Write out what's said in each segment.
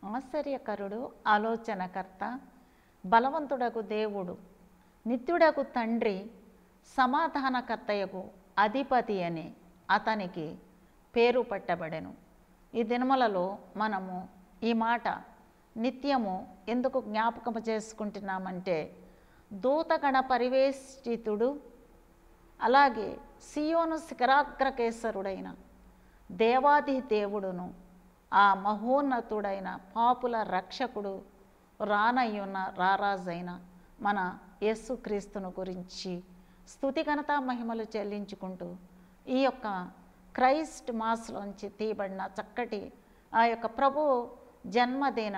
ఆశ్చర్యకరుడు, ఆలోచనకర్త, బలవంతుడగు దేవుడు, నిత్యుడగు తండ్రి, సమాధానకర్తయగు అధిపతి అని అతనికి పేరు పట్టబడెను. ఈ దినములలో మనము ఈ మాట నిత్యము ఎందుకు జ్ఞాపకము చేసుకుంటున్నామంటే, దూతగణ పరివేష్టితుడు, అలాగే సియోను శిఖరాగ్రకేసరుడైన దేవాది దేవుడును, ఆ మహోన్నతుడైన పాపుల రక్షకుడు, రానయ్యున్న రారాజైన మన యేసుక్రీస్తును గురించి స్తుతి ఘనత మహిమలు చెల్లించుకుంటూ ఈ యొక్క క్రైస్ట్ మాస్లోంచి తీయబడిన చక్కటి ఆ యొక్క ప్రభు జన్మదిన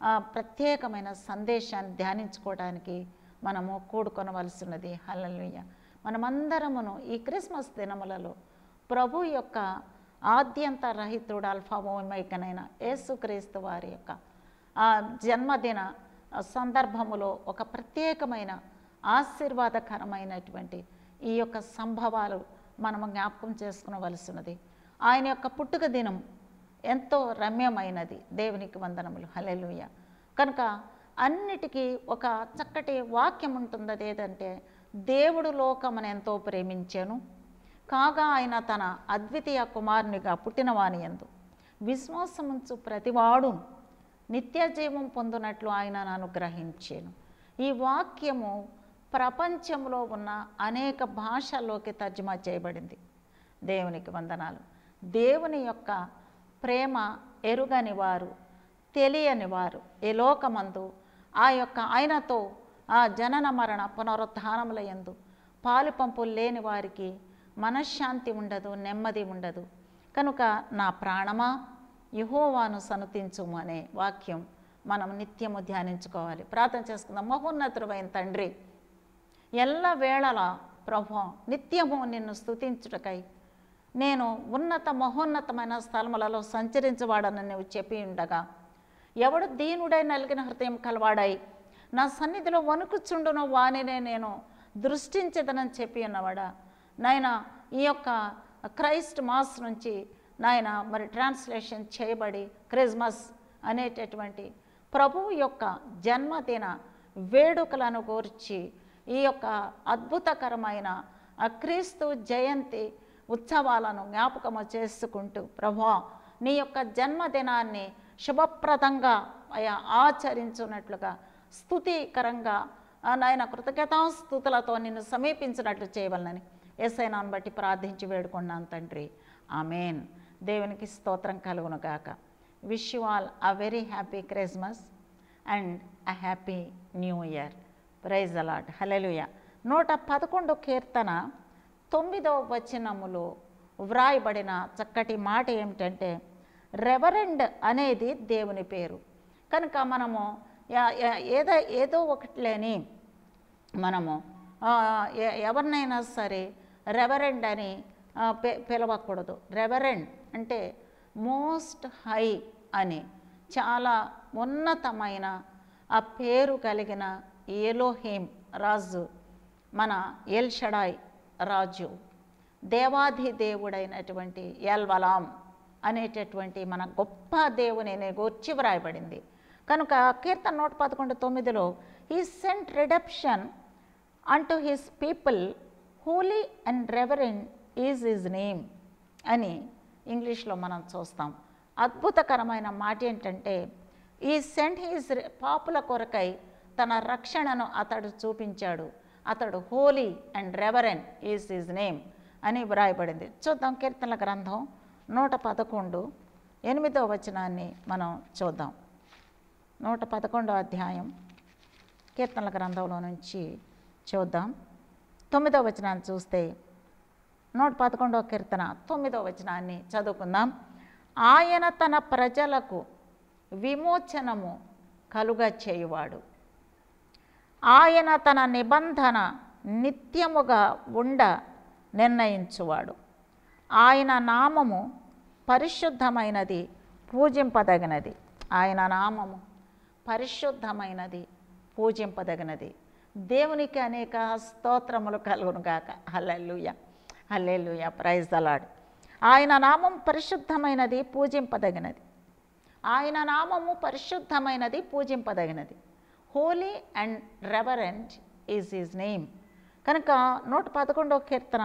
ఆ ప్రత్యేకమైన సందేశాన్ని ధ్యానించుకోవడానికి మనము కూడుకొనవలసినది. హల్లెలూయా. మనమందరమును ఈ క్రిస్మస్ దినములలో ప్రభు యొక్క ఆద్యంత రహితుడు, అల్ఫా ఓమెగానైన యేసుక్రీస్తు వారి యొక్క ఆ జన్మదిన సందర్భములో ఒక ప్రత్యేకమైన ఆశీర్వాదకరమైనటువంటి ఈ యొక్క సంభవాలు మనము జ్ఞాపకం చేసుకునవలసినది. ఆయన యొక్క పుట్టుక దినం ఎంతో రమ్యమైనది. దేవునికి వందనములు. హల్లెలూయా. కనుక అన్నిటికీ ఒక చక్కటి వాక్యం ఉంటుంది. అది ఏదంటే, దేవుడు లోకమును ఎంతో ప్రేమించెను, కాగా ఆయన తన అద్వితీయ కుమారునిగా పుట్టినవాని యందు విశ్వాసముంచు ప్రతివాడు నిత్య జీవం పొందునట్లు ఆయనను అనుగ్రహించెను. ఈ వాక్యము ప్రపంచంలో ఉన్న అనేక భాషల్లోకి తర్జుమా చేయబడింది. దేవునికి వందనాలు. దేవుని యొక్క ప్రేమ ఎరుగని వారు, తెలియని వారు ఈ లోకమందు ఆ యొక్క ఆయనతో ఆ జనన మరణ పునరుత్థానముల యందు పాలుపంపులు లేని వారికి మనశ్శాంతి ఉండదు, నెమ్మది ఉండదు. కనుక నా ప్రాణమా యెహోవాను సనుతించుము అనే వాక్యం మనం నిత్యము ధ్యానించుకోవాలి. ప్రార్థన చేసుకుందాం. మహోన్నతుడైన తండ్రి, ఎల్ల వేళలా ప్రభు నిత్యము నిన్ను స్తుతించుటకై నేను ఉన్నత మహోన్నతమైన స్థలములలో సంచరించవాడని నువ్వు చెప్పి ఉండగా, ఎవడు దీనుడై నలిగిన హృదయం కలవాడై నా సన్నిధిలో వణుకుచుండును వానినే నేను దృష్టించదనని చెప్పి ఉన్నవాడా, నాయన ఈ యొక్క క్రైస్ట్ మాస్ నుంచి నాయన మరి ట్రాన్స్లేషన్ చేయబడి క్రిస్మస్ అనేటటువంటి ప్రభువు యొక్క జన్మదిన వేడుకలను గూర్చి ఈ యొక్క అద్భుతకరమైన క్రీస్తు జయంతి ఉత్సవాలను జ్ఞాపకము చేసుకుంటూ ప్రభువా నీ యొక్క జన్మదినాన్ని శుభప్రదంగా ఆచరించున్నట్లుగా స్తుతికరంగా నాయన కృతజ్ఞతాస్తుతులతో నిన్ను సమీపించినట్లు చేయవలనని యేసయ్య నామమును బట్టి ప్రార్థించి వేడుకున్నాను తండ్రి. ఆమెన్. దేవునికి స్తోత్రం కలుగును గాక. Wish you all a very happy Christmas and a happy new year. Praise the lord. హల్లెలూయా. 111 కీర్తన 9వ వచనములో వ్రాయబడిన చక్కటి మాట ఏమిటంటే, రెవరెండ్ అనేది దేవుని పేరు. కనుక మనము ఏదో ఒకటిలేని మనము ఎవరినైనా సరే రెవరెండ్ అని పిలవకూడదు. రెవరెండ్ అంటే మోస్ట్ హై అని, చాలా ఉన్నతమైన ఆ పేరు కలిగిన ఎలోహిం రాజు, మన ఎల్ షడాయ్ రాజు, దేవాది దేవుడైనటువంటి ఎల్వలాం అనేటటువంటి మన గొప్ప దేవుని గూర్చి వ్రాయబడింది. కనుక కీర్తన 111:9లో he sent redemption unto his people, Holi and reverend is his name అని ఇంగ్లీష్లో మనం చూస్తాం. అద్భుతకరమైన మాట ఏంటంటే, ఈ సెంట్ హిజ్ పాపుల కొరకై తన రక్షణను అతడు చూపించాడు. అతడు Holi and reverend is his name అని వ్రాయబడింది. చూద్దాం కీర్తనల గ్రంథం 111:8వ వచనాన్ని మనం చూద్దాం. 111వ అధ్యాయం కీర్తనల గ్రంథంలో నుంచి చూద్దాం. 9వ వచనాన్ని చూస్తే 111వ కీర్తన 9వ వచనాన్ని చదువుకుందాం. ఆయన తన ప్రజలకు విమోచనము కలుగ చేయువాడు, ఆయన తన నిబంధన నిత్యముగా ఉండ నిర్ణయించువాడు. ఆయన నామము పరిశుద్ధమైనది, పూజింపదగినది. ఆయన నామము పరిశుద్ధమైనది, పూజింపదగినది. దేవునికి అనేక స్తోత్రములు కలుగును గాక. హల్లెలూయా, హల్లెలూయా, ప్రైజ్ ది లార్డ్. ఆయన నామం పరిశుద్ధమైనది, పూజింపదగినది. ఆయన నామము పరిశుద్ధమైనది, పూజింపదగినది. Holy and reverent is his name. కనుక 111వ కీర్తన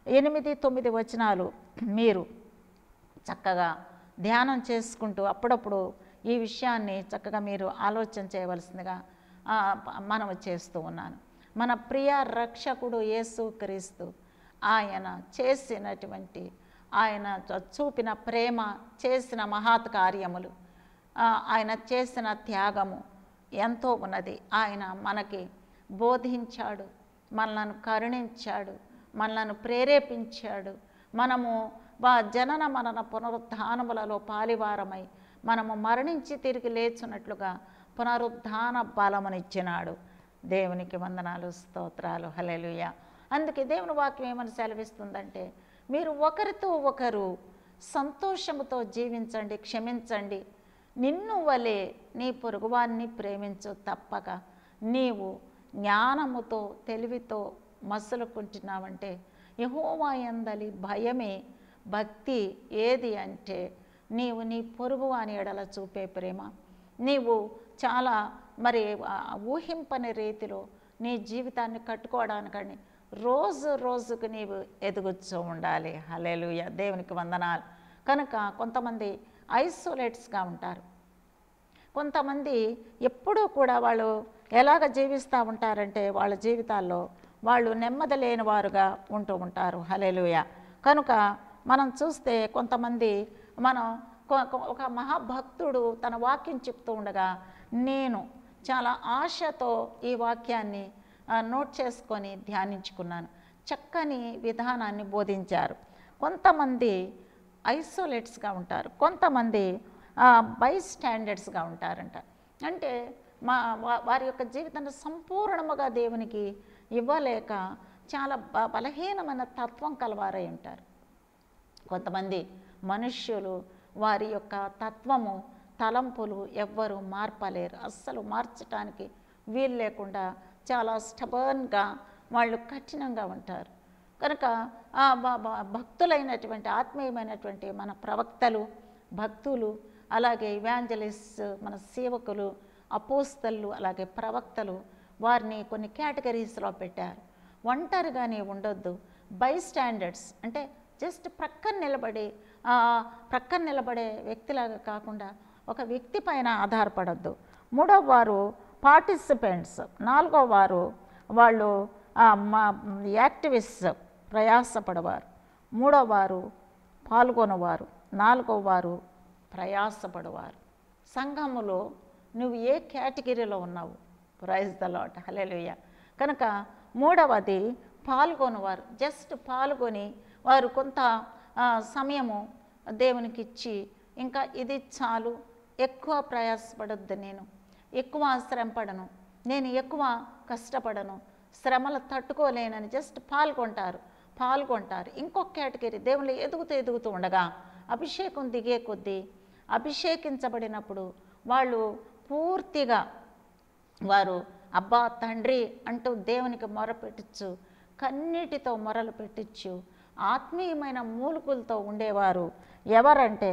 8, 9 వచనాలు మీరు చక్కగా ధ్యానం చేసుకుంటూ అప్పుడప్పుడు ఈ విషయాన్ని చక్కగా మీరు ఆలోచన చేయవలసిందిగా మనవి చేస్తూ ఉన్నాను. మన ప్రియ రక్షకుడు యేసుక్రీస్తు ఆయన చేసినటువంటి, ఆయన చూపిన ప్రేమ, చేసిన మహత్ కార్యములు, ఆయన చేసిన త్యాగము ఎంతో ఉన్నది. ఆయన మనకి బోధించాడు, మనలను కరుణించాడు, మనలను ప్రేరేపించాడు. మనము జనన మరణ పునరుద్ధానములలో పాలివారమై మనము మరణించి తిరిగి లేచున్నట్లుగా పునరుద్ధాన బలమునిచ్చినాడు. దేవునికి వందనాలు, స్తోత్రాలు, హల్లెలూయా. అందుకే దేవుని వాక్యం ఏమని సెలవిస్తుందంటే, మీరు ఒకరితో ఒకరు సంతోషముతో జీవించండి, క్షమించండి. నిన్ను వలె నీ పొరుగువాన్ని ప్రేమించు. తప్పక నీవు జ్ఞానముతో తెలివితో మసులుకుంటున్నావంటే యెహోవా యందలి భయమే భక్తి. ఏది అంటే నీవు నీ పొరుగువాని ఎడల చూపే ప్రేమ. నీవు చాలా మరి ఊహింపని రీతిలో నీ జీవితాన్ని కట్టుకోవడానికని రోజు రోజుకు నీవు ఎదుగుతూ ఉండాలి. హల్లెలూయా, దేవునికి వందనాలు. కనుక కొంతమంది ఐసోలేట్స్గా ఉంటారు, కొంతమంది ఎప్పుడూ కూడా వాళ్ళు ఎలాగ జీవిస్తూ ఉంటారంటే వాళ్ళ జీవితాల్లో వాళ్ళు నెమ్మది లేని వారుగా ఉంటూ ఉంటారు. హల్లెలూయా. కనుక మనం చూస్తే కొంతమంది ఒక మహాభక్తుడు తన వాక్యం చెప్తూ ఉండగా నేను చాలా ఆశతో ఈ వాక్యాన్ని నోట్ చేసుకొని ధ్యానించుకున్నాను. చక్కని విధానాన్ని బోధించారు. కొంతమంది ఐసోలేట్స్గా ఉంటారు, కొంతమంది బై స్టాండర్డ్స్గా ఉంటారంట. అంటే వారి యొక్క జీవితాన్ని సంపూర్ణముగా దేవునికి ఇవ్వలేక చాలా బలహీనమైన తత్వం కలవారై ఉంటారు. కొంతమంది మనుష్యులు వారి యొక్క తత్వము, తలంపులు ఎవ్వరూ మార్పలేరు, అస్సలు మార్చడానికి వీలు లేకుండా చాలా స్టబర్న్గా వాళ్ళు కఠినంగా ఉంటారు. కనుక భక్తులైనటువంటి ఆత్మీయమైనటువంటి మన ప్రవక్తలు, భక్తులు, అలాగే ఇవాంజలిస్ట్, మన సేవకులు, అపోస్తలు, అలాగే ప్రవక్తలు, వారిని కొన్ని కేటగిరీస్లో పెట్టారు. ఒంటరిగానే ఉండొద్దు. బై స్టాండర్డ్స్ అంటే జస్ట్ ప్రక్కన నిలబడే వ్యక్తిలాగా కాకుండా ఒక వ్యక్తి పైన ఆధారపడద్దు. మూడవ వారు పార్టిసిపెంట్స్, నాలుగవ వారు వాళ్ళు యాక్టివిస్ట్, ప్రయాసపడవారు. మూడవ వారు పాల్గొనవారు, నాలుగవ వారు ప్రయాసపడవారు. సంఘములో నువ్వు ఏ కేటగిరీలో ఉన్నావు? ప్రైజ్ ద లార్డ్, హల్లెలూయా. కనుక మూడవది పాల్గొనవారు. జస్ట్ పాల్గొని వారు కొంత సమయము దేవునికి ఇచ్చి ఇంకా ఇది చాలు, ఎక్కువ ప్రయాసపడొద్దు, నేను ఎక్కువ శ్రమపడను, నేను ఎక్కువ కష్టపడను, శ్రమలు తట్టుకోలేనని జస్ట్ పాల్గొంటారు. ఇంకొక కేటగిరీ దేవుళ్ళు ఎదుగుతూ ఉండగా అభిషేకం దిగే కొద్దీ అభిషేకించబడినప్పుడు వాళ్ళు పూర్తిగా వారు అబ్బా తండ్రి అంటూ దేవునికి మొరపెట్టచ్చు, కన్నీటితో మొరలు పెట్టచ్చు, ఆత్మీయమైన మూలుకులతో ఉండేవారు. ఎవరంటే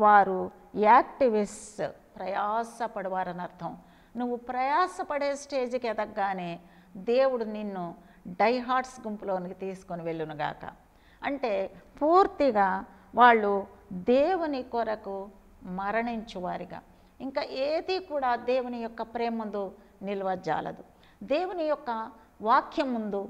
వారు యాక్టివిస్ట్, ప్రయాసపడవారని అర్థం. నువ్వు ప్రయాసపడే స్టేజ్కి ఎదగగానే దేవుడు నిన్ను డైహార్ట్స్ గుంపులోనికి తీసుకొని వెళ్ళునుగాక. అంటే పూర్తిగా వాళ్ళు దేవుని కొరకు మరణించువారిగా. ఇంకా ఏది కూడా దేవుని యొక్క ప్రేమ ముందు నిల్వజాలదు. దేవుని యొక్క వాక్యం ముందు,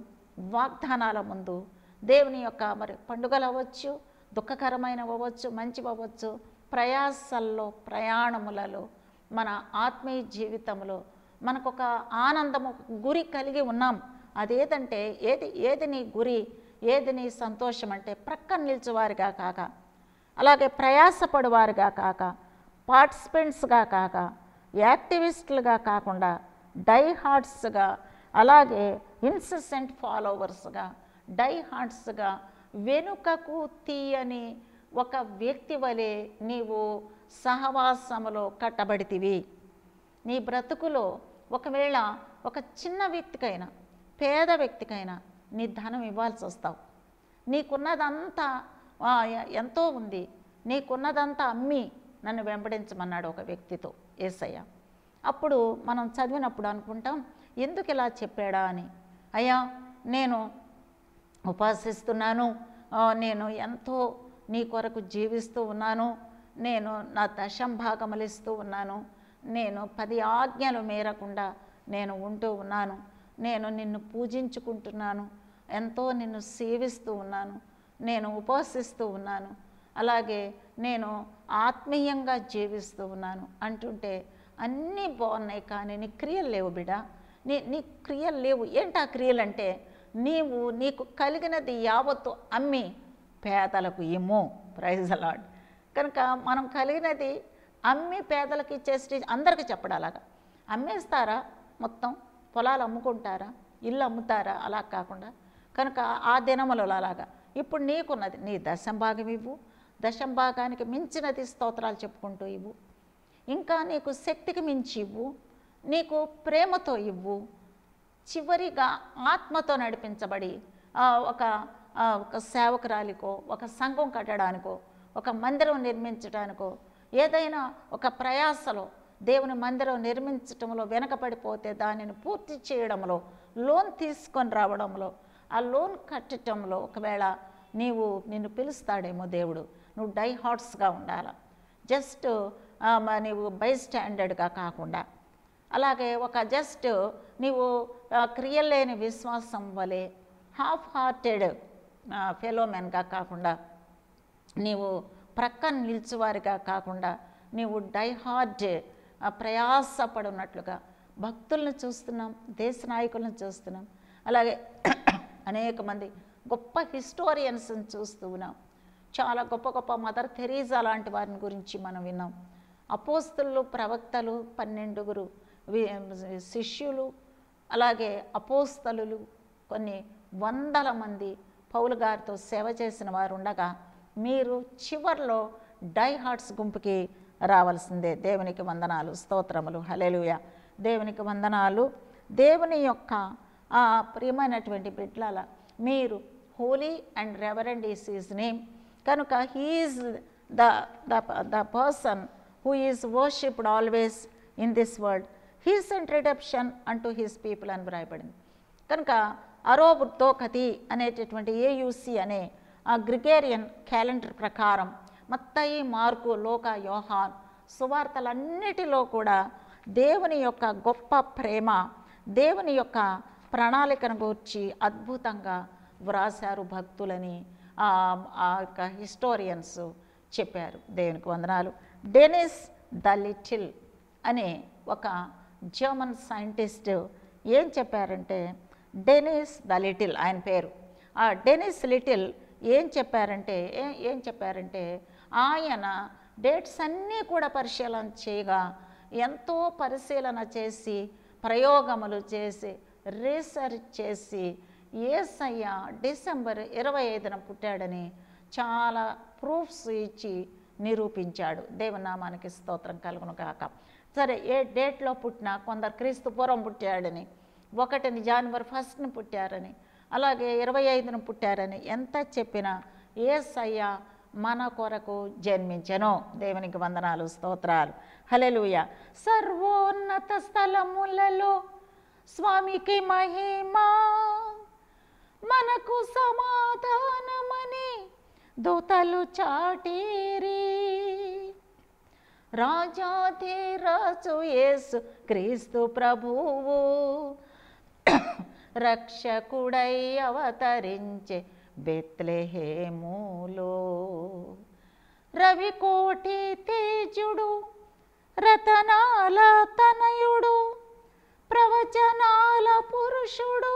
వాగ్దానాల ముందు, దేవుని యొక్క మరి పండుగలు అవ్వచ్చు, దుఃఖకరమైనవి అవ్వచ్చు, మంచివి అవ్వచ్చు, ప్రయాసల్లో, ప్రయాణములలో, మన ఆత్మీయ జీవితంలో మనకొక ఆనందము, గురి కలిగి ఉన్నాం. అదేదంటే ఏది నీ గురి, ఏది నీ సంతోషం అంటే ప్రక్కన నిలిచేవారిగా కాక, అలాగే ప్రయాసపడేవారిగా కాక, పార్టిసిపెంట్స్గా కాక, యాక్టివిస్టులుగా కాకుండా డైహార్ట్స్గా, అలాగే ఇన్సెసెంట్ ఫాలోవర్స్గా, డైహార్ట్స్గా, వెనుకకు తీయని ఒక వ్యక్తి వలె నీవు సహవాసములో కట్టబడితివి. నీ బ్రతుకులో ఒకవేళ ఒక చిన్న వ్యక్తికైనా, పేద వ్యక్తికైనా నీ ధనం ఇవ్వాల్సి వస్తావు. నీకున్నదంతా ఎంతో ఉంది, నీకున్నదంతా అమ్మి నన్ను వెంబడించమన్నాడు ఒక వ్యక్తితో యేసయ్య. అప్పుడు మనం చదివినప్పుడు అనుకుంటాం, ఎందుకు ఇలా చెప్పాడా అని. అయ్యా, నేను ఉపాసిస్తున్నాను, నేను ఎంతో నీ కొరకు జీవిస్తూ ఉన్నాను, నేను నా దశంభాగములు ఇస్తూ ఉన్నాను, నేను 10 ఆజ్ఞలు మీరకుండా నేను ఉంటూ ఉన్నాను, నేను నిన్ను పూజించుకుంటున్నాను, ఎంతో నిన్ను సేవిస్తూ ఉన్నాను, నేను ఉపవసిస్తూ ఉన్నాను, అలాగే నేను ఆత్మీయంగా జీవిస్తూ ఉన్నాను అంటుంటే అన్నీ బాగున్నాయి, కానీ నీ క్రియలు లేవు బిడ్డ, నీ క్రియలు లేవు. ఏంటి ఆ క్రియలు అంటే, నీకు కలిగినది యావత్తు అమ్మి పేదలకు ఇమ్ము. Praise the lord. కనుక మనం కలిగినది అమ్మి పేదలకు ఇచ్చేసి అందరికీ చెప్పడం అలాగా. అమ్మేస్తారా? మొత్తం పొలాలు అమ్ముకుంటారా? ఇల్లు అమ్ముతారా? అలా కాకుండా కనుక ఆ దినములలో అలాగా ఇప్పుడు నీకున్నది నీ దశంభాగం ఇవ్వు, దశంభాగానికి మించినది స్తోత్రాలు చెప్పుకుంటూ ఇవ్వు, ఇంకా నీకు శక్తికి మించి ఇవ్వు, నీకు ప్రేమతో ఇవ్వు, చివరిగా ఆత్మతో నడిపించబడి ఒక సేవకురాలికో, ఒక సంఘం కట్టడానికో, ఒక మందిరం నిర్మించడానికో, ఏదైనా ఒక ప్రయాసలో దేవుని మందిరం నిర్మించటంలో వెనకపడిపోతే దానిని పూర్తి చేయడంలో, లోన్ తీసుకొని రావడంలో, ఆ లోన్ కట్టడంలో ఒకవేళ నిన్ను పిలుస్తాడేమో దేవుడు. నువ్వు డై హార్ట్స్గా ఉండాలి, జస్ట్ నీవు బై స్టాండర్డ్గా కాకుండా, అలాగే ఒక జస్ట్ నీవు క్రియలేని విశ్వాసం వలె హాఫ్ హార్టెడ్ ఫెలోమెన్గా కాకుండా, నీవు ప్రక్కన నిలిచేవారిగా కాకుండా, నీవు డై హార్డ్ ప్రయాసపడినట్లుగా భక్తులను చూస్తున్నాం, దేశ నాయకులను చూస్తున్నాం, అలాగే అనేక మంది గొప్ప హిస్టోరియన్స్ని చూస్తూ ఉన్నాం. చాలా గొప్ప గొప్ప మదర్ తెరీసా లాంటి వారిని గురించి మనం విన్నాం. అపోస్తలులు, ప్రవక్తలు, 12 శిష్యులు, అలాగే అపోస్తలులు, కొన్ని వందల మంది పౌలు గారితో సేవ చేసిన వారు ఉండగా మీరు చివర్లో డై హార్ట్స్ గుంపుకి రావాల్సిందే. దేవునికి వందనాలు, స్తోత్రములు, హల్లెలూయా. దేవునికి వందనాలు. దేవుని యొక్క ప్రియమైనటువంటి బిడ్డల, మీరు holy and reverend is his name. కనుక he is the person who is worshipped always in this world. He sent redemption unto his people అని వ్రాయబడింది. కనుక అరోబ్ తోకతి అనేటటువంటి ఏయుసి అనే ఆ గ్రిగేరియన్ క్యాలెండర్ ప్రకారం మత్తయి, మార్కు, లూకా, యోహాన్ సువార్తలన్నిటిలో కూడా దేవుని యొక్క గొప్ప ప్రేమ, దేవుని యొక్క ప్రణాళికను గూర్చి అద్భుతంగా వ్రాశారు భక్తులని ఆ యొక్క హిస్టోరియన్స్ చెప్పారు. దేవునికి వందనాలు. డెనిస్ ద లిటిల్ అనే ఒక జర్మన్ సైంటిస్ట్ ఏం చెప్పారంటే, డెనిస్ ద లిటిల్ ఆయన పేరు. ఆ డెనిస్ లిటిల్ ఏం చెప్పారంటే ఆయన డేట్స్ అన్నీ కూడా పరిశీలన చేయగా, ఎంతో పరిశీలన చేసి, ప్రయోగములు చేసి, రీసెర్చ్ చేసి, యేసయ్య డిసెంబర్ 25న పుట్టాడని చాలా ప్రూఫ్స్ ఇచ్చి నిరూపించాడు. దేవునామానికి స్తోత్రం కలుగును కాక. సరే, ఏ డేట్లో పుట్టినా కొందరు క్రీస్తు పూర్వం పుట్టాడని, 1 జనవరి 1న పుట్టారని, అలాగే 25న పుట్టారని ఎంత చెప్పినా యేసయ్య మన కొరకు జన్మించెను. దేవునికి వందనాలు, స్తోత్రాలు, హల్లెలూయా. సర్వోన్నత స్థలములలో స్వామికి మహిమా, మనకు సమాధానమని దూతలు చాటిరి. రాజాధిరాజు యేసు క్రీస్తు ప్రభువు రక్షకుడై అవతరించే బెత్లెహేములో. రవికోటి తేజుడు, రతనాల తనయుడు, ప్రవచనాల పురుషుడు,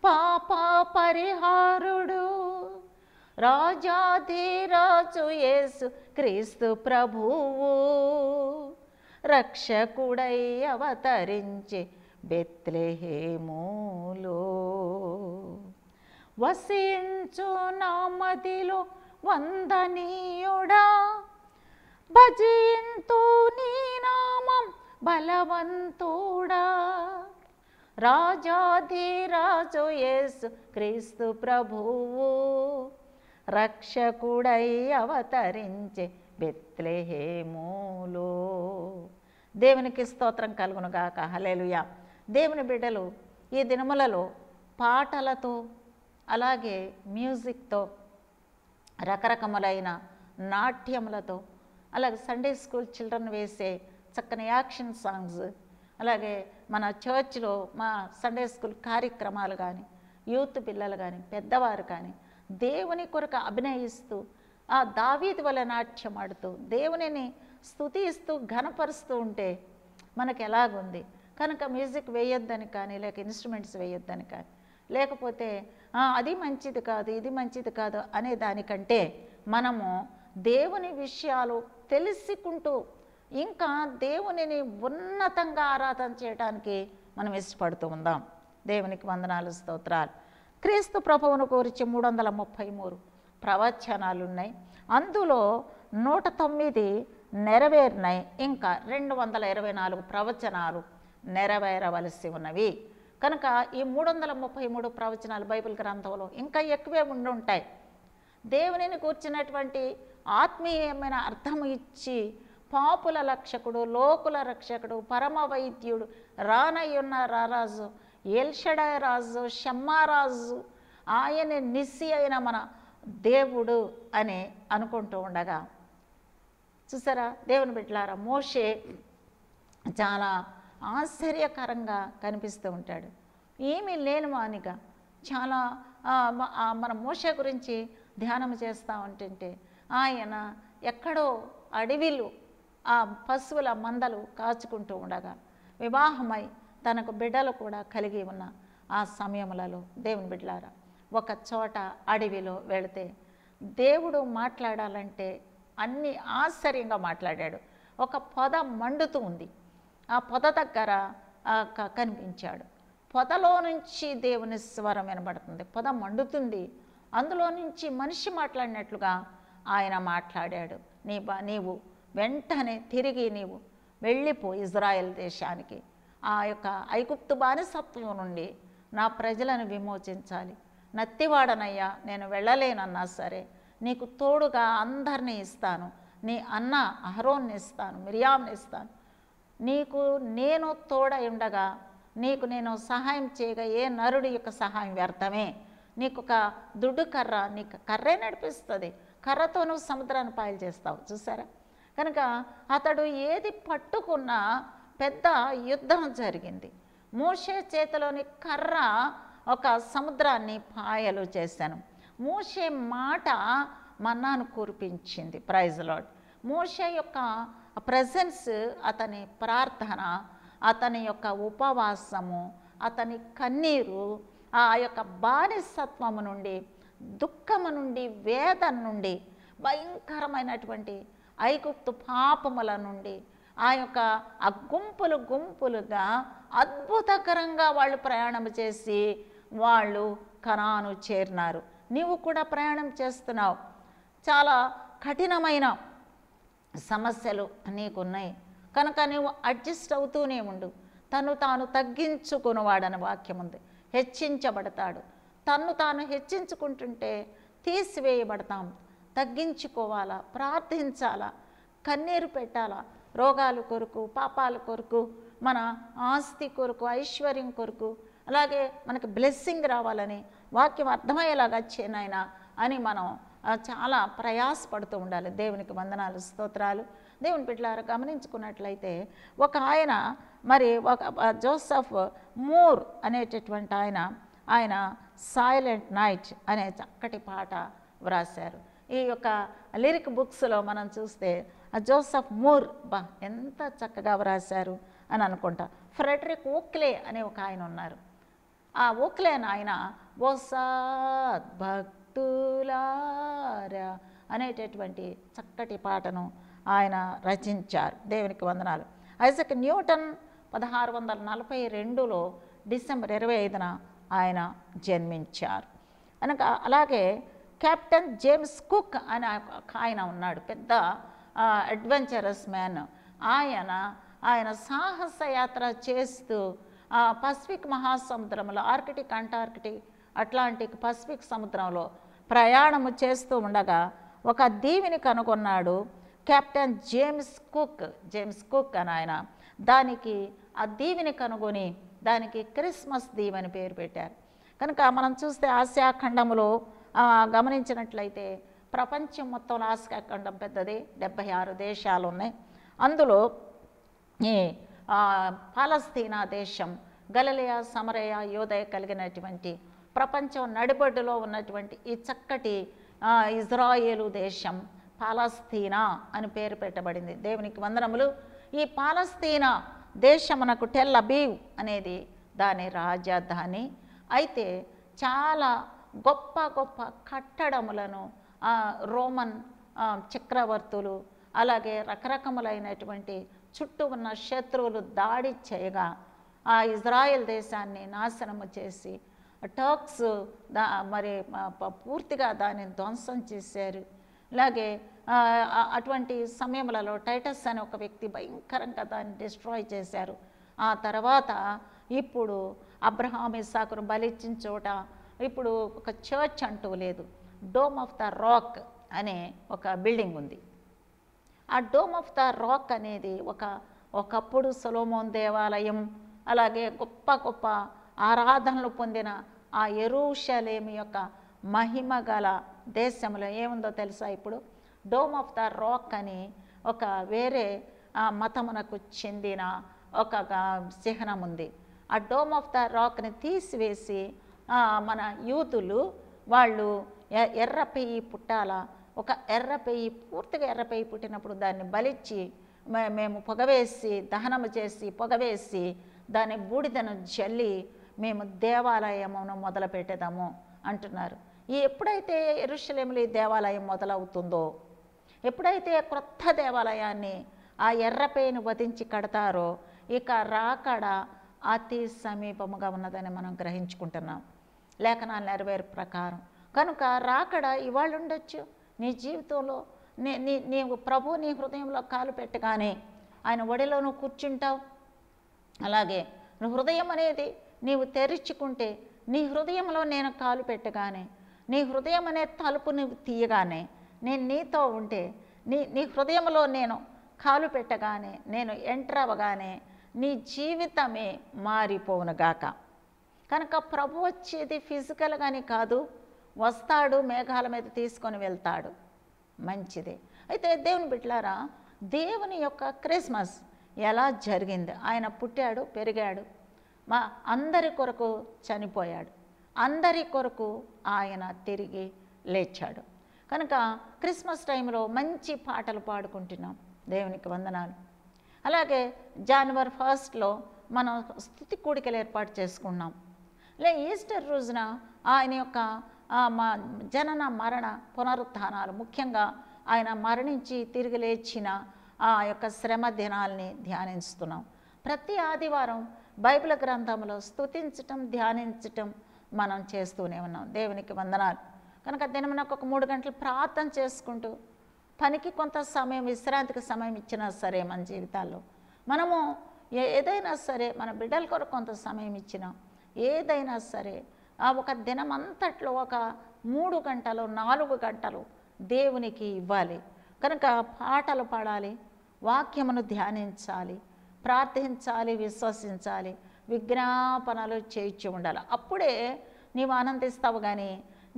పాప పరిహారుడు, రాజాధిరాజు యేసు క్రీస్తు ప్రభువు రక్షకుడై అవతరించే బెత్లెహేములో. వసించు నా మదిలో వందనీయుడా, భజింతు నీ నామం బలవంతుడా. రాజాధిరాజు యేసు క్రీస్తు ప్రభువు రక్షకుడై అవతరించే బెత్లెహేములో. దేవునికి స్తోత్రం కలుగునుగాక. హల్లెలూయా. దేవుని బిడ్డలు ఈ దినములలో పాటలతో అలాగే మ్యూజిక్తో రకరకములైన నాట్యములతో అలాగే సండే స్కూల్ చిల్డ్రన్ వేసే చక్కని యాక్షన్ సాంగ్స్ అలాగే మన చర్చ్లో మా సండే స్కూల్ కార్యక్రమాలు కానీ యూత్ పిల్లలు కానీ పెద్దవారు కానీ దేవుని కొరకు అభినయిస్తూ ఆ దావీదు వలె నాట్యం ఆడుతూ దేవునిని స్తుతిస్తూ ఘనపరుస్తూ ఉంటే మనకు ఎలాగుంది. కనుక మ్యూజిక్ వేయొద్దని కానీ లేక ఇన్స్ట్రుమెంట్స్ వేయొద్దని కానీ లేకపోతే అది మంచిది కాదు ఇది మంచిది కాదు అనే దానికంటే మనము దేవుని విషయాలు తెలుసుకుంటూ ఇంకా దేవునిని ఉన్నతంగా ఆరాధన చేయడానికి మనం ఇష్టపడుతూ ఉందాం. దేవునికి వందనాలు, స్తోత్రాలు. క్రీస్తు ప్రభువును గురించి 333 ప్రవచనాలు ఉన్నాయి. అందులో 109 నెరవేరినాయి. ఇంకా 224 ప్రవచనాలు నెరవేరవలసి ఉన్నవి. కనుక ఈ 333 ప్రవచనాలు బైబిల్ గ్రంథంలో ఇంకా ఎక్కువే ఉండి ఉంటాయి. దేవునిని కూర్చున్నటువంటి ఆత్మీయమైన అర్థం ఇచ్చి పాపుల రక్షకుడు, లోకుల రక్షకుడు, పరమ వైద్యుడు, రానయ్యున్న రారాజు, ఎల్షడాయ్ రాజు, షమ్మారాజు, ఆయన నిస్సి అయిన మన దేవుడు అని అనుకుంటూ ఉండగా చూసారా దేవుని బిడ్డలారా, మోషే చాలా ఆశ్చర్యకరంగా కనిపిస్తూ ఉంటాడు. ఏమీ లేని వానిగా చాలా మన మోషే గురించి ధ్యానం చేస్తూ ఉంటుంటే ఆయన ఎక్కడో అడవిలో ఆ పశువుల మందలు కాచుకుంటూ ఉండగా వివాహమై తనకు బిడ్డలు కూడా కలిగి ఉన్న ఆ సమయములలో దేవుని బిడ్డలారా ఒక చోట అడవిలో వెళితే దేవుడు మాట్లాడాలంటే అన్ని ఆశ్చర్యంగా మాట్లాడాడు. ఒక పొద మండుతూ ఉంది. ఆ పొద దగ్గర కనిపించాడు. పొదలో నుంచి దేవుని స్వరం వినబడుతుంది. పొద మండుతుంది, అందులో నుంచి మనిషి మాట్లాడినట్లుగా ఆయన మాట్లాడాడు. నీవు వెంటనే తిరిగి నీవు వెళ్ళిపో ఇజ్రాయెల్ దేశానికి, ఆ యొక్క ఐగుప్తు బానిసత్వం నుండి నా ప్రజలను విమోచించాలి. నత్తివాడనయ్యా నేను వెళ్ళలేనన్నా సరే నీకు తోడుగా అందరినీ ఇస్తాను, నీ అన్న అహరోన్ని ఇస్తాను, మిరియామ్ని ఇస్తాను. నీకు నేను తోడై ఉండగా నీకు నేను సహాయం చేయగా ఏ నరుడి యొక్క సహాయం వ్యర్థమే. నీకు ఒక దుడ్డు కర్ర, నీకు కర్రే నడిపిస్తుంది, కర్రతో నువ్వు సముద్రాన్ని పాయలు చేస్తావు. చూసారా? కనుక అతడు ఏది పట్టుకున్నా పెద్ద యుద్ధం జరిగింది. మోషే చేతిలోని కర్ర ఒక సముద్రాన్ని పాయలు చేశాను. మోషే మాట మన్నాను కురిపించింది. Praise lord. మోషే యొక్క ప్రెజెన్స్, అతని ప్రార్థన, అతని యొక్క ఉపవాసము, అతని కన్నీరు ఆ యొక్క బానిసత్వము నుండి, దుఃఖము నుండి, వేదన నుండి, భయంకరమైనటువంటి ఐగుప్తు పాపముల నుండి ఆ యొక్క ఆ గుంపులుగా అద్భుతకరంగా వాళ్ళు ప్రయాణం చేసి వాళ్ళు కనాను చేరినారు. నీవు కూడా ప్రయాణం చేస్తున్నావు. చాలా కఠినమైన సమస్యలు నీకున్నాయి కనుక నీవు అడ్జస్ట్ అవుతూనే ఉండు. తను తాను తగ్గించుకునేవాడని వాక్యం ఉంది. హెచ్చించబడతాడు. తన్ను తాను హెచ్చించుకుంటుంటే తీసివేయబడతాం. తగ్గించుకోవాలా, ప్రార్థించాలా, కన్నీరు పెట్టాలా, రోగాల కొరకు, పాపాల కొరకు, మన ఆస్తి కొరకు, ఐశ్వర్యం కొరకు, అలాగే మనకు బ్లెస్సింగ్ రావాలని వాక్యం అర్థమయ్యేలాగా చేయనైనా అని మనం చాలా ప్రయాసపడుతూ ఉండాలి. దేవునికి వందనాలు, స్తోత్రాలు. దేవుని బిడ్డలారా గమనించుకున్నట్లయితే ఒక ఆయన మరి ఒక జోసెఫ్ మూర్ అనేటటువంటి ఆయన సైలెంట్ నైట్ అనే చక్కటి పాట వ్రాశారు. ఈ యొక్క లిరిక్ బుక్స్లో మనం చూస్తే జోసెఫ్ మూర్ ఎంత చక్కగా వ్రాశారు అని అనుకుంటా. ఫ్రెడరిక్ ఓక్లే అనే ఒక ఆయన ఉన్నారు. ఆ ఓక్లే ఆయన ఓసాద్ భక్తులారా అనేటటువంటి చక్కటి పాటను ఆయన రచించారు. దేవునికి వందనాలు. ఐజాక్ న్యూటన్ 1642లో డిసెంబర్ 25న ఆయన జన్మించారు. అనక అలాగే కెప్టెన్ జేమ్స్ కుక్ అనే ఆయన ఉన్నాడు, పెద్ద అడ్వెంచరస్ మ్యాన్. ఆయన సాహస యాత్ర చేస్తూ పసిఫిక్ మహాసముద్రంలో ఆర్కిటిక్, అంటార్కిటిక్, అట్లాంటిక్, పసిఫిక్ సముద్రంలో ప్రయాణము చేస్తూ ఉండగా ఒక దీవిని కనుగొన్నాడు. కెప్టెన్ జేమ్స్ కుక్ అని ఆయన దానికి ఆ దీవిని కనుగొని దానికి క్రిస్మస్ దీవి అని పేరు పెట్టారు. కనుక మనం చూస్తే ఆసియా ఖండంలో గమనించినట్లయితే ప్రపంచం మొత్తంలో ఆసియా ఖండం పెద్దది, 76 దేశాలు ఉన్నాయి. అందులో ఈ పాలస్తీనా దేశం, గలిలయ సమరయ యూదయ కలిగినటువంటి ప్రపంచం నడిబొడ్డులో ఉన్నటువంటి ఈ చక్కటి ఇజ్రాయేలు దేశం పాలస్తీనా అని పేరు పెట్టబడింది. దేవునికి వందనములు. ఈ పాలస్తీనా దేశమునకు టెల్ అబీవ్ అనేది దాని రాజధాని. అయితే చాలా గొప్ప గొప్ప కట్టడములను రోమన్ చక్రవర్తులు అలాగే రకరకములైనటువంటి చుట్టూ ఉన్న శత్రువులు దాడి చేయగా ఆ ఇజ్రాయెల్ దేశాన్ని నాశనము చేసి టర్క్స్ మరి పూర్తిగా దానిని ధ్వంసం చేశారు. ఇలాగే అటువంటి సమయములలో టైటస్ అనే ఒక వ్యక్తి భయంకరంగా దాన్ని డిస్ట్రాయ్ చేశారు. ఆ తర్వాత ఇప్పుడు అబ్రహాం ఇస్సాకును బలిచ్చిన చోట ఇప్పుడు ఒక చర్చ్ అంటూ లేదు, డోమ్ ఆఫ్ ద రాక్ అనే ఒక బిల్డింగ్ ఉంది. ఆ డోమ్ ఆఫ్ ద రాక్ అనేది ఒకప్పుడు సొలొమోన్ దేవాలయం, అలాగే గొప్ప గొప్ప ఆరాధనలు పొందిన ఆ యెరూషలేము యొక్క మహిమ గల దేశంలో ఏముందో తెలుసా? ఇప్పుడు డోమ్ ఆఫ్ ద రాక్ అని ఒక వేరే మతమునకు చెందిన ఒక చిహ్నం ఉంది. ఆ డోమ్ ఆఫ్ ద రాక్ని తీసివేసి మన యూతులు వాళ్ళు ఎర్ర పెయ్యి పుట్టాల, ఒక ఎర్ర పెయ్యి పూర్తిగా ఎర్ర పెయ్యి పుట్టినప్పుడు దాన్ని బలిచ్చి మేము పొగవేసి దహనము చేసి పొగవేసి దాని బూడిదను జల్లి మేము దేవాలయమును మొదలు పెట్టేదాము అంటున్నారు. ఎప్పుడైతే యెరూషలేములో ఈ దేవాలయం మొదలవుతుందో, ఎప్పుడైతే క్రొత్త దేవాలయాన్ని ఆ ఎర్రపేను వధించి కడతారో ఇక రాకడ అతి సమీపముగా ఉన్నదని మనం గ్రహించుకుంటున్నాం లేఖనాల నెరవేరు ప్రకారం. కనుక రాకడ ఇవాళ ఉండొచ్చు నీ జీవితంలో. నీవు ప్రభు నీ హృదయంలో కాలు పెట్టగానే ఆయన ఒడిలో నువ్వు కూర్చుంటావు. అలాగే హృదయం అనేది నీవు తెరుచుకుంటే నీ హృదయంలో నేను కాలు పెట్టగానే, నీ హృదయం అనే తలుపు నువ్వు తీయగానే, నేను నీతో ఉంటే నీ హృదయంలో నేను కాలు పెట్టగానే, నేను ఎంటర్ అవ్వగానే నీ జీవితమే మారిపోవునుగాక. కనుక ప్రభు వచ్చేది ఫిజికల్గాని కాదు, వస్తాడు, మేఘాల మీద తీసుకొని వెళ్తాడు. మంచిదే. అయితే దేవుని బిడ్డలారా, దేవుని యొక్క క్రిస్మస్ ఎలా జరిగింది? ఆయన పుట్టాడు, పెరిగాడు, మా అందరి కొరకు చనిపోయాడు, అందరి కొరకు ఆయన తిరిగి లేచాడు. కనుక క్రిస్మస్ టైంలో మంచి పాటలు పాడుకుంటున్నాం, దేవునికి వందనాలు. అలాగే జనవరి 1 మనం స్తుతి కూడికలు ఏర్పాటు చేసుకున్నాం. ఈస్టర్ రోజున ఆయన యొక్క జనన మరణ పునరుత్థానాలు, ముఖ్యంగా ఆయన మరణించి తిరిగి లేచిన ఆ యొక్క శ్రమ దినాల్ని ధ్యానిస్తున్నాం. ప్రతి ఆదివారం బైబిల్ గ్రంథంలో స్తుతించటం, ధ్యానించటం మనం చేస్తూనే ఉన్నాం. దేవునికి వందనాలు. కనుక దినమునకు ఒక 3 గంటలు ప్రార్థన చేసుకుంటూ, పనికి కొంత సమయం, విశ్రాంతికి సమయం ఇచ్చినా సరే, మన జీవితాల్లో మనము ఏదైనా సరే మన బిడ్డల కొరకు కొంత సమయం ఇచ్చినాం, ఏదైనా సరే ఒక దినం అంతట్లో ఒక 3 గంటలు 4 గంటలు దేవునికి ఇవ్వాలి. కనుక పాటలు పాడాలి, వాక్యమును ధ్యానించాలి, ప్రార్థించాలి, విశ్వసించాలి, విజ్ఞాపనలు చేయించి ఉండాలి. అప్పుడే నీవు ఆనందిస్తావు, కానీ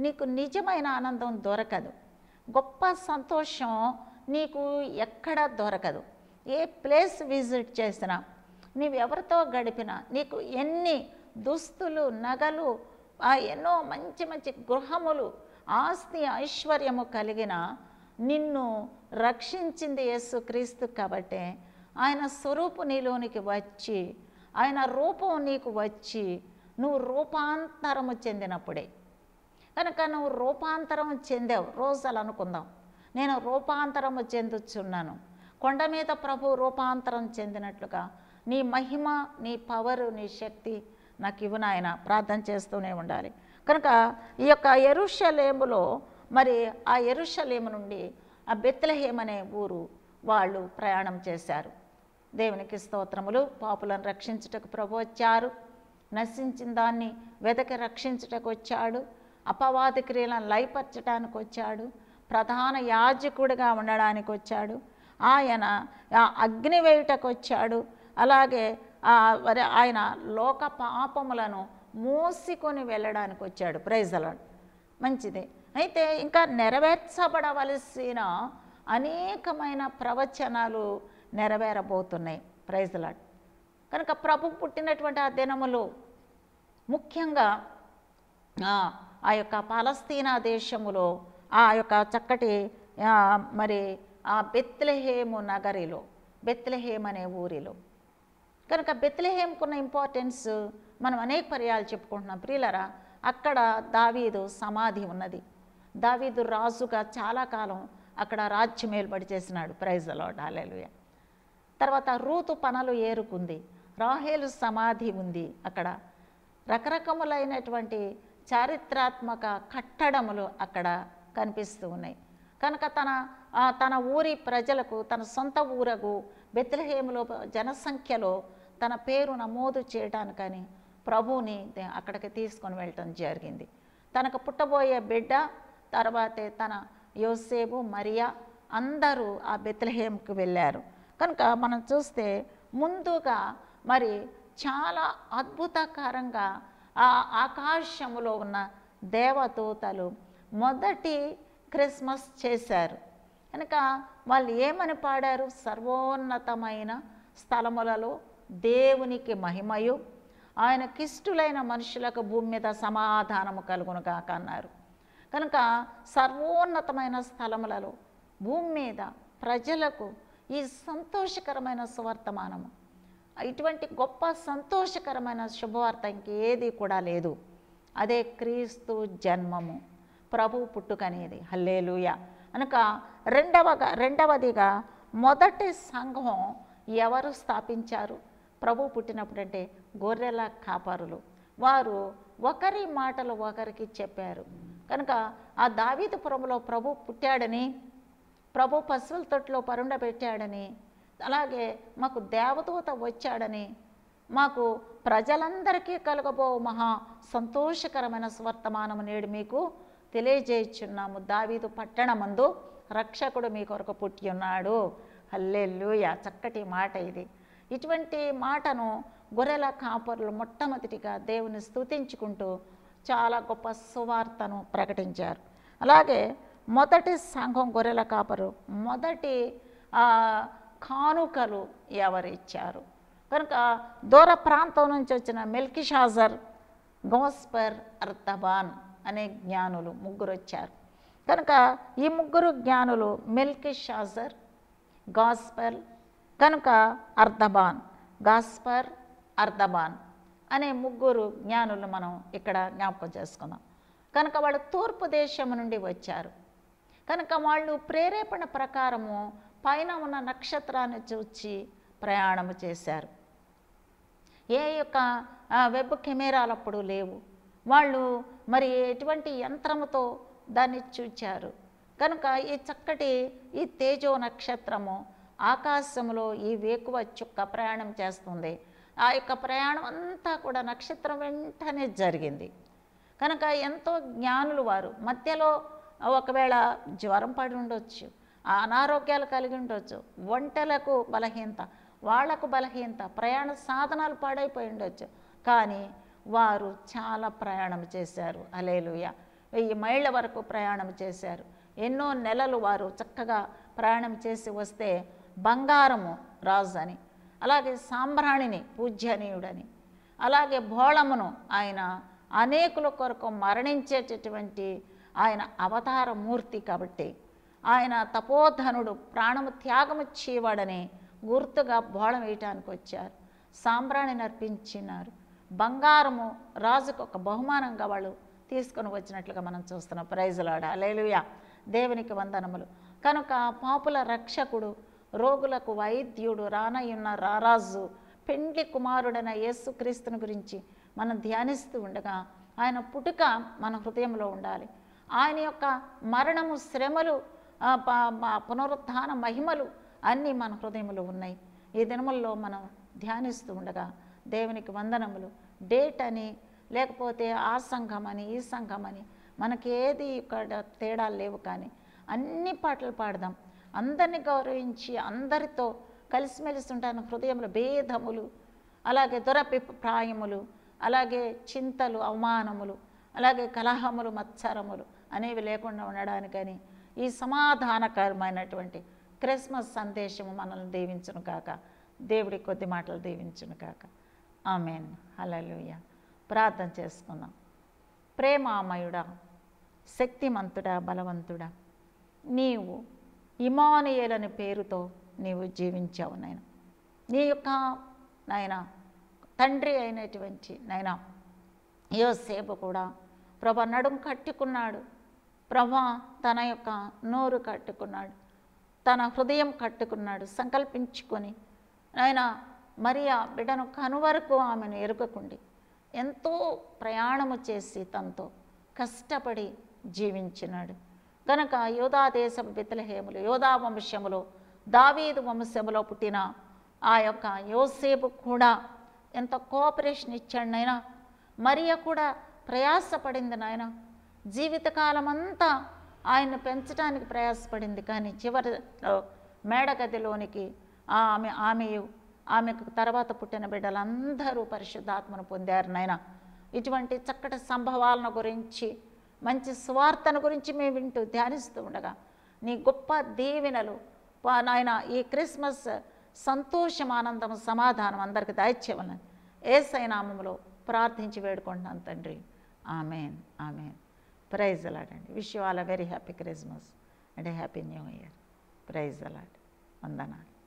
నీకు నిజమైన ఆనందం దొరకదు. గొప్ప సంతోషం నీకు ఎక్కడ దొరకదు. ఏ ప్లేస్ విజిట్ చేసినా, నీవెవరితో గడిపినా, నీకు ఎన్ని దుస్తులు, నగలు, ఎన్నో మంచి మంచి గృహములు, ఆస్తి, ఐశ్వర్యము కలిగిన నిన్ను రక్షించింది యేసుక్రీస్తు కాబట్టే ఆయన స్వరూపు నీలోనికి వచ్చి, ఆయన రూపం నీకు వచ్చి నువ్వు రూపాంతరము చెందినప్పుడే. కనుక నువ్వు రూపాంతరం చెందావు. రోజులు అనుకుందాం, నేను రూపాంతరము చెందుచున్నాను. కొండ మీద ప్రభు రూపాంతరం చెందినట్లుగా నీ మహిమ, నీ పవరు, నీ శక్తి నాకు ఇవ్వు నాయన. ప్రార్థన చేస్తూనే ఉండాలి. కనుక ఈ యొక్క యెరూషలేములో, మరి ఆ యెరూషలేము నుండి ఆ బెత్లెహేమ్ అనే ఊరు వాళ్ళు ప్రయాణం చేశారు. దేవునికి స్తోత్రములు. పాపులను రక్షించుటకు ప్రభు వచ్చారు, నశించిన దాన్ని వెదకి రక్షించుటకు వచ్చాడు, అపవాది క్రియలను లయపరచడానికి వచ్చాడు, ప్రధాన యాజకుడిగా ఉండడానికి వచ్చాడు, ఆయన అగ్ని వేయుటకు వచ్చాడు. అలాగే ఆయన లోక పాపములను మోసికొని వెళ్ళడానికి వచ్చాడు. Praise the Lord. మంచిదే. అయితే ఇంకా నెరవేర్చబడవలసిన అనేకమైన ప్రవచనాలు నెరవేరబోతున్నాయి. Praise the lord. కనుక ప్రభు పుట్టినటువంటి ఆ దినములు ముఖ్యంగా ఆ యొక్క పాలస్తీనా దేశములో ఆ యొక్క చక్కటి మరి ఆ బెత్లెహేము నగరిలో, బెత్లెహేమ్ అనే ఊరిలో. కనుక బెత్లెహేమ్కున్న ఇంపార్టెన్స్ మనం అనేక పర్యాలు చెప్పుకుంటున్నాం. ప్రియులరా, అక్కడ దావీదు సమాధి ఉన్నది. దావీదు రాజుగా చాలా కాలం అక్కడ రాజ్యం ఏర్పాటు చేసినాడు. Praise the lord. హల్లెలూయా. తర్వాత రూతు పనలు ఏరుకుంది. రాహేలు సమాధి ఉంది అక్కడ. రకరకములైనటువంటి చారిత్రాత్మక కట్టడములు అక్కడ కనిపిస్తూ ఉన్నాయి. కనుక తన ఊరి ప్రజలకు, తన సొంత ఊరకు బెత్లెహేములో జనసంఖ్యలో తన పేరు నమోదు చేయడానికని ప్రభువుని అక్కడికి తీసుకొని వెళ్ళటం జరిగింది. తనకు పుట్టబోయే బిడ్డ, తర్వాతే తన యోసేపు, మరియా అందరూ ఆ బెత్లెహేముకు వెళ్ళారు. కనుక మనం చూస్తే ముందుగా మరి చాలా అద్భుతకరంగా ఆ ఆకాశములో ఉన్న దేవదూతలు మొదటి క్రిస్మస్ చేశారు. కనుక వాళ్ళు ఏమని పాడారు? సర్వోన్నతమైన స్థలములలో దేవునికి మహిమయు, ఆయనకిష్టులైన మనుషులకు భూమి మీద సమాధానము కలుగునుగాక అన్నారు. కనుక సర్వోన్నతమైన స్థలములలో భూమి మీద ప్రజలకు ఈ సంతోషకరమైన సువర్తమానము, ఇటువంటి గొప్ప సంతోషకరమైన శుభవార్త ఇంకేది కూడా లేదు. అదే క్రీస్తు జన్మము, ప్రభు పుట్టుకనేది. హల్లెలూయా. కనుక రెండవదిగా మొదటి సంఘం ఎవరు స్థాపించారు? ప్రభు పుట్టినప్పుడు అంటే గొర్రెల కాపరులు. వారు ఒకరి మాటలు ఒకరికి చెప్పారు. కనుక ఆ దావీదుపురంలో ప్రభు పుట్టాడని, ప్రభు పశువుల తొట్టులో పరుండబెట్టాడని, అలాగే మాకు దేవదూత వచ్చాడని, మాకు ప్రజలందరికీ కలగబో మహా సంతోషకరమైన స్వర్తమానము నేడు మీకు తెలియజేయుచున్నాము. దావీదు పట్టణమందు రక్షకుడు మీ కొరకు పుట్టి ఉన్నాడు. హల్లెలూయా. చక్కటి మాట ఇది. ఇటువంటి మాటను గొర్రెల కాపరులు మొట్టమొదటిగా దేవుని స్తుతించుకుంటూ చాలా గొప్ప సువార్తను ప్రకటించారు. అలాగే మొదటి సంఘం గొర్రెల కాపరు మొదటి కానుకలు ఎవరిచ్చారు? కనుక దూర ప్రాంతం నుంచి వచ్చిన మెల్కిషాజర్, గోస్పర్, అర్తబాన్ అనే జ్ఞానులు ముగ్గురు వచ్చారు. కనుక ఈ ముగ్గురు జ్ఞానులు మెల్కిషాజర్, గాస్పర్, కనుక అర్ధబాన్, గాస్పర్, అర్ధబాన్ అనే ముగ్గురు జ్ఞానులు మనం ఇక్కడ జ్ఞాపకం చేసుకుందాం. కనుక వాళ్ళు తూర్పు దేశం నుండి వచ్చారు. కనుక వాళ్ళు ప్రేరేపణ ప్రకారము పైన ఉన్న నక్షత్రాన్ని చూచి ప్రయాణము చేశారు. ఏ యొక్క వెబ్ కెమెరాలు అప్పుడు లేవు. వాళ్ళు మరి ఎటువంటి యంత్రముతో దాన్ని చూచారు. కనుక ఈ చక్కటి ఈ తేజో నక్షత్రము ఆకాశంలో ఈ వేకువ చుక్క ప్రయాణం చేస్తుంది. ఆ యొక్క ప్రయాణం అంతా కూడా నక్షత్రం వెంటనే జరిగింది. కనుక ఎంతో జ్ఞానులు వారు. మధ్యలో ఒకవేళ జ్వరం పడి ఉండొచ్చు, అనారోగ్యాలు కలిగి ఉండొచ్చు, ఒంటెలకు బలహీనత, వాళ్లకు బలహీనత, ప్రయాణ సాధనాలు పాడైపోయి ఉండొచ్చు. కానీ వారు చాలా ప్రయాణం చేశారు. హల్లెలూయా. 1000 మైళ్ళ వరకు ప్రయాణం చేశారు. ఎన్నో నెలలు వారు చక్కగా ప్రయాణం చేసి వస్తే బంగారము రాజు అని, అలాగే సాంబ్రాణిని పూజ్యనీయుడని, అలాగే భోళమును ఆయన అనేకుల కొరకు మరణించేటటువంటి ఆయన అవతార మూర్తి కాబట్టి ఆయన తపోధనుడు, ప్రాణము త్యాగము చేయవాడని గుర్తుగా భోళం వేయటానికి వచ్చారు. సాంబ్రాణిని అర్పించినారు. బంగారము రాజుకు ఒక బహుమానంగా వాళ్ళు తీసుకొని వచ్చినట్లుగా మనం చూస్తున్నాం. Praise the lord. హల్లెలూయా. దేవునికి వందనములు. కనుక పాపుల రక్షకుడు, రోగులకు వైద్యుడు, రానయ్యున్న రారాజు, పెండ్లి కుమారుడైన యేసుక్రీస్తుని గురించి మనం ధ్యానిస్తూ ఉండగా ఆయన పుట్టుక మన హృదయంలో ఉండాలి. ఆయన యొక్క మరణము, శ్రమలు, పునరుత్థాన మహిమలు అన్నీ మన హృదయంలో ఉన్నాయి. ఈ దినముల్లో మనం ధ్యానిస్తూ ఉండగా దేవునికి వందనములు. డేట్ అని, లేకపోతే ఆ సంఘమని, ఈ సంఘమని మనకేది ఇక్కడ తేడాలు లేవు. కానీ అన్ని పాటలు పాడదాం. అందరిని గౌరవించి అందరితో కలిసిమెలిసి ఉంటాను. హృదయంలో భేదములు, అలాగే దురభిప్రాయములు, అలాగే చింతలు, అవమానములు, అలాగే కలహములు, మత్సరములు అనేవి లేకుండా ఉండడానికని ఈ సమాధానకరమైనటువంటి క్రిస్మస్ సందేశము మనల్ని దీవించును కాక. దేవుడి కొద్ది మాటలు దీవించును కాక. ఆమేన్. హల్లెలూయా. ప్రార్థన చేసుకుందాం. ప్రేమామయుడా, శక్తిమంతుడా, బలవంతుడా, నీవు ఇమ్మానుయేలు అనే పేరుతో నీవు జీవించావు నాయన. నీ యొక్క నాయన తండ్రి అయినటువంటి నాయన యోసేపు కూడా ప్రభా నడుం కట్టుకున్నాడు. ప్రభా తన యొక్క నోరు కట్టుకున్నాడు, తన హృదయం కట్టుకున్నాడు, సంకల్పించుకొని ఆయన మరియా బిడ్డను కనువరకు ఆమెను ఎరుగకుండి ఎంతో ప్రయాణము చేసి తనతో కష్టపడి జీవించినాడు. కనుక యోధా దేశపు బెత్లెహేములో, యోధా వంశములో, దావీదు వంశములో పుట్టిన ఆ యొక్క యోసేపు కూడా ఎంత కోఆపరేషన్ ఇచ్చాడు నాయన. మరియ కూడా ప్రయాసపడింది నాయన. జీవితకాలం అంతా ఆయన్ను పెంచడానికి ప్రయాసపడింది. కానీ చివరిలో మేడగదిలోనికి ఆమెకు తర్వాత పుట్టిన బిడ్డలందరూ పరిశుద్ధాత్మను పొందారు నాయన. ఇటువంటి చక్కటి సంభవాలను గురించి, మంచి స్వార్థను గురించి మేము వింటూ ధ్యానిస్తూ ఉండగా నీ గొప్ప దీవెనలు నాయన ఈ క్రిస్మస్ సంతోషం, ఆనందం, సమాధానం అందరికి దయచేయాలని యేసయ్య నామములో ప్రార్థించి వేడుకుంటున్నాను తండ్రి. ఆమెన్. ఆమెన్. ప్రైజ్ ది లార్డ్ అండి. Wish you all a very happy Christmas and happy new year. Praise the lord. వందనాలు.